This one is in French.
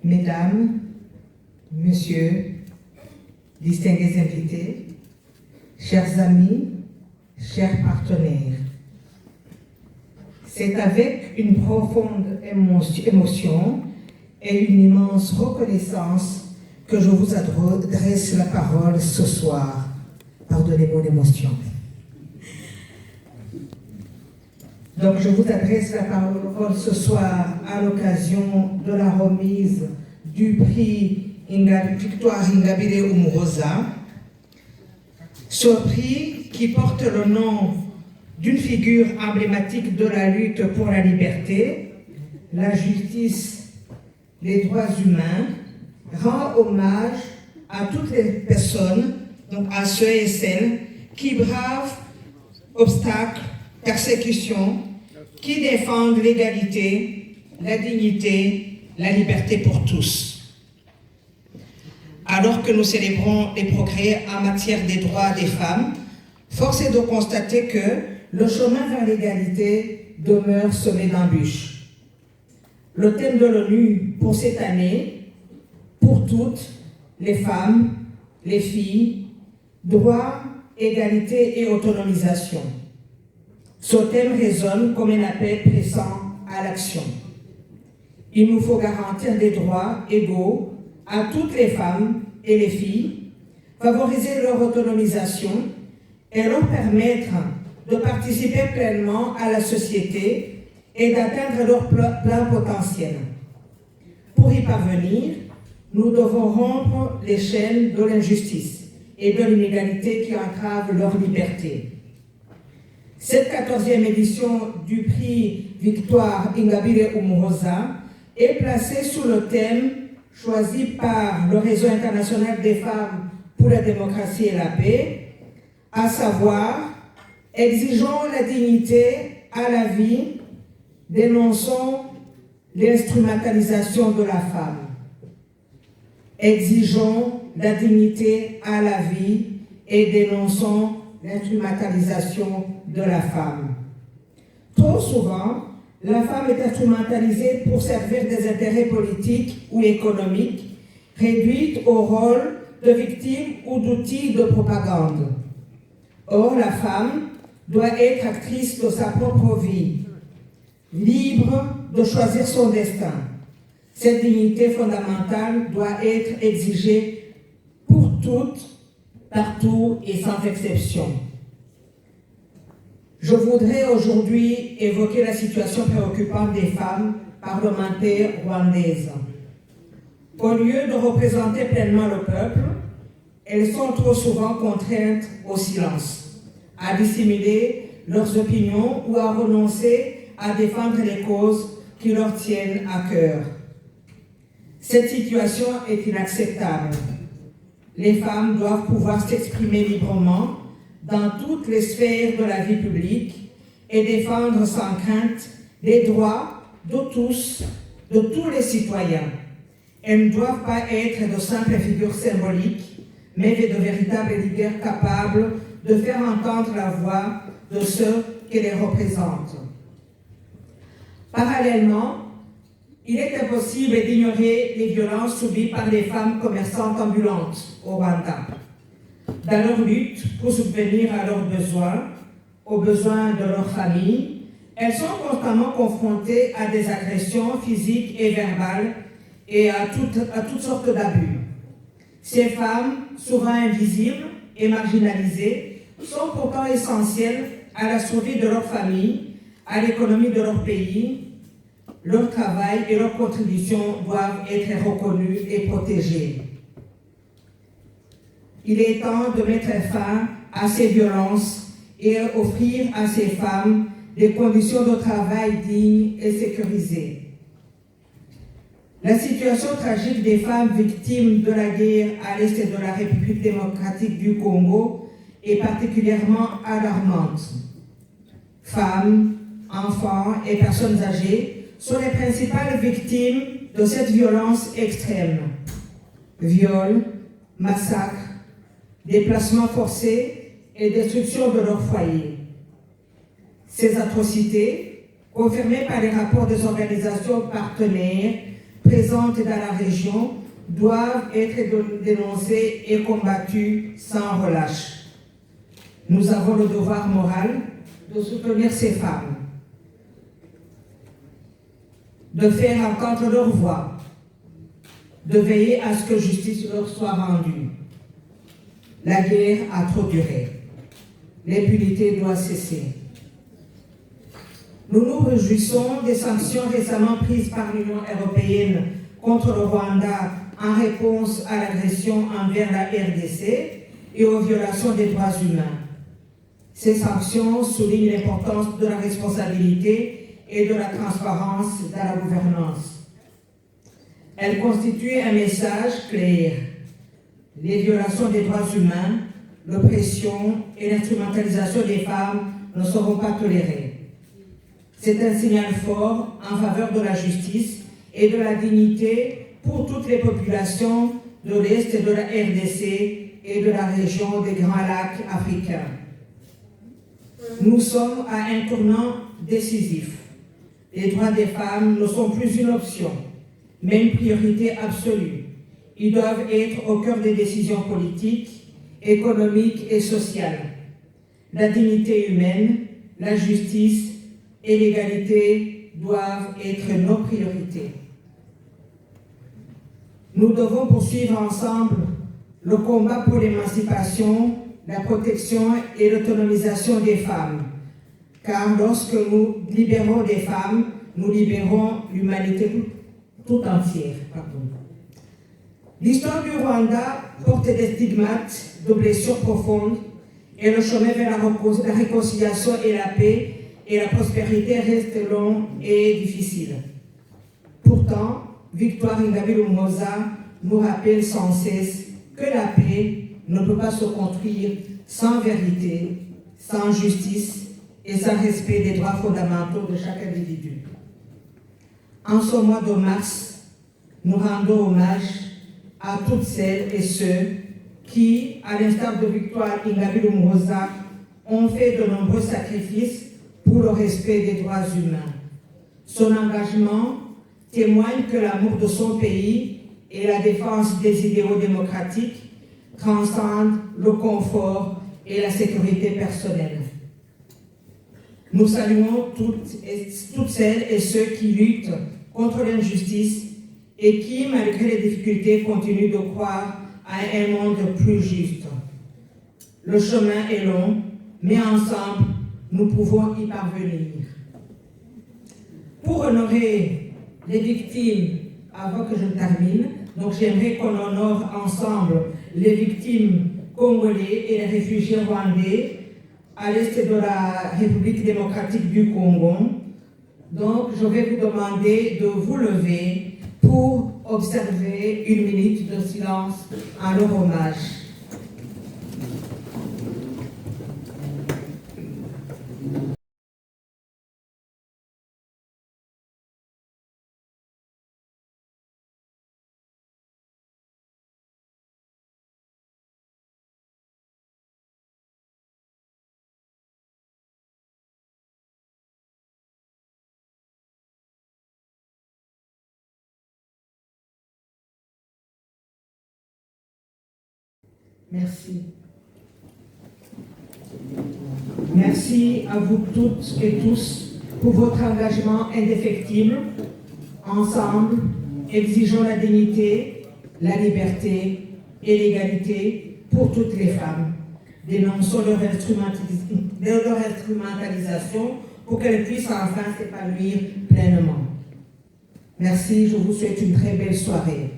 Mesdames, Messieurs, distingués invités, chers amis, chers partenaires, c'est avec une profonde émotion et une immense reconnaissance que je vous adresse la parole ce soir. Pardonnez mon émotion. Donc je vous adresse la parole ce soir à l'occasion de la remise du prix Victoire Ingabire Umuhoza, ce prix qui porte le nom d'une figure emblématique de la lutte pour la liberté, la justice, les droits humains, rend hommage à toutes les personnes, donc à ceux et celles qui bravent obstacles, persécutions, qui défendent l'égalité, la dignité, la liberté pour tous. Alors que nous célébrons les progrès en matière des droits des femmes, force est de constater que le chemin vers l'égalité demeure semé d'embûches. Le thème de l'ONU pour cette année, pour toutes les femmes, les filles, droit, égalité et autonomisation. Ce thème résonne comme un appel pressant à l'action. Il nous faut garantir des droits égaux à toutes les femmes et les filles, favoriser leur autonomisation et leur permettre de participer pleinement à la société et d'atteindre leur plein potentiel. Pour y parvenir, nous devons rompre les chaînes de l'injustice et de l'inégalité qui entravent leur liberté. Cette 14e édition du prix Victoire Ingabire Umuhoza est placée sous le thème choisi par le Réseau international des femmes pour la démocratie et la paix, à savoir « Exigeons la dignité à la vie, dénonçons l'instrumentalisation de la femme ». Exigeons la dignité à la vie et dénonçons l'instrumentalisation de la femme. Trop souvent, la femme est instrumentalisée pour servir des intérêts politiques ou économiques, réduite au rôle de victime ou d'outil de propagande. Or, la femme doit être actrice de sa propre vie, libre de choisir son destin. Cette dignité fondamentale doit être exigée pour toutes, partout et sans exception. Je voudrais aujourd'hui évoquer la situation préoccupante des femmes parlementaires rwandaises. Au lieu de représenter pleinement le peuple, elles sont trop souvent contraintes au silence, à dissimuler leurs opinions ou à renoncer à défendre les causes qui leur tiennent à cœur. Cette situation est inacceptable. Les femmes doivent pouvoir s'exprimer librement dans toutes les sphères de la vie publique et défendre sans crainte les droits de tous les citoyens. Elles ne doivent pas être de simples figures symboliques, mais de véritables leaders capables de faire entendre la voix de ceux qui les représentent. Parallèlement, il est impossible d'ignorer les violences subies par les femmes commerçantes ambulantes au Rwanda. Dans leur lutte pour subvenir à leurs besoins, aux besoins de leur famille, elles sont constamment confrontées à des agressions physiques et verbales et à toutes sortes d'abus. Ces femmes, souvent invisibles et marginalisées, sont pourtant essentielles à la survie de leur famille, à l'économie de leur pays. Leur travail et leurs contributions doivent être reconnus et protégés. Il est temps de mettre fin à ces violences et offrir à ces femmes des conditions de travail dignes et sécurisées. La situation tragique des femmes victimes de la guerre à l'est de la République démocratique du Congo est particulièrement alarmante. Femmes, enfants et personnes âgées sont les principales victimes de cette violence extrême. Viols, massacres, déplacements forcés et destruction de leur foyer. Ces atrocités, confirmées par les rapports des organisations partenaires, présentes dans la région doivent être dénoncées et combattues sans relâche. Nous avons le devoir moral de soutenir ces femmes, de faire entendre leur voix, de veiller à ce que justice leur soit rendue. La guerre a trop duré. L'impunité doit cesser. Nous nous réjouissons des sanctions récemment prises par l'Union européenne contre le Rwanda en réponse à l'agression envers la RDC et aux violations des droits humains. Ces sanctions soulignent l'importance de la responsabilité et de la transparence dans la gouvernance. Elles constituent un message clair. Les violations des droits humains, l'oppression et l'instrumentalisation des femmes ne seront pas tolérées. C'est un signal fort en faveur de la justice et de la dignité pour toutes les populations de l'Est de la RDC et de la région des Grands Lacs africains. Nous sommes à un tournant décisif. Les droits des femmes ne sont plus une option, mais une priorité absolue. Ils doivent être au cœur des décisions politiques, économiques et sociales. La dignité humaine, la justice et l'égalité doivent être nos priorités. Nous devons poursuivre ensemble le combat pour l'émancipation, la protection et l'autonomisation des femmes, car lorsque nous libérons des femmes, nous libérons l'humanité tout entière. L'histoire du Rwanda porte des stigmates de blessures profondes et le chemin vers la réconciliation et la paix et la prospérité reste long et difficile. Pourtant, Victoire Ingabire Umuhoza nous rappelle sans cesse que la paix ne peut pas se construire sans vérité, sans justice et sans respect des droits fondamentaux de chaque individu. En ce mois de mars, nous rendons hommage à toutes celles et ceux qui, à l'instar de Victoire Ingabire Umuhoza, ont fait de nombreux sacrifices pour le respect des droits humains. Son engagement témoigne que l'amour de son pays et la défense des idéaux démocratiques transcendent le confort et la sécurité personnelle. Nous saluons toutes celles et ceux qui luttent contre l'injustice et qui, malgré les difficultés, continuent de croire à un monde plus juste. Le chemin est long, mais ensemble, nous pouvons y parvenir. Pour honorer les victimes, avant que je termine, donc j'aimerais qu'on honore ensemble les victimes congolais et les réfugiés rwandais à l'est de la République démocratique du Congo. Donc je vais vous demander de vous lever pour observer une minute de silence en leur hommage. Merci. Merci à vous toutes et tous pour votre engagement indéfectible. Ensemble, exigeons la dignité, la liberté et l'égalité pour toutes les femmes. Dénonçons leur instrumentalisation pour qu'elles puissent enfin s'épanouir pleinement. Merci, je vous souhaite une très belle soirée.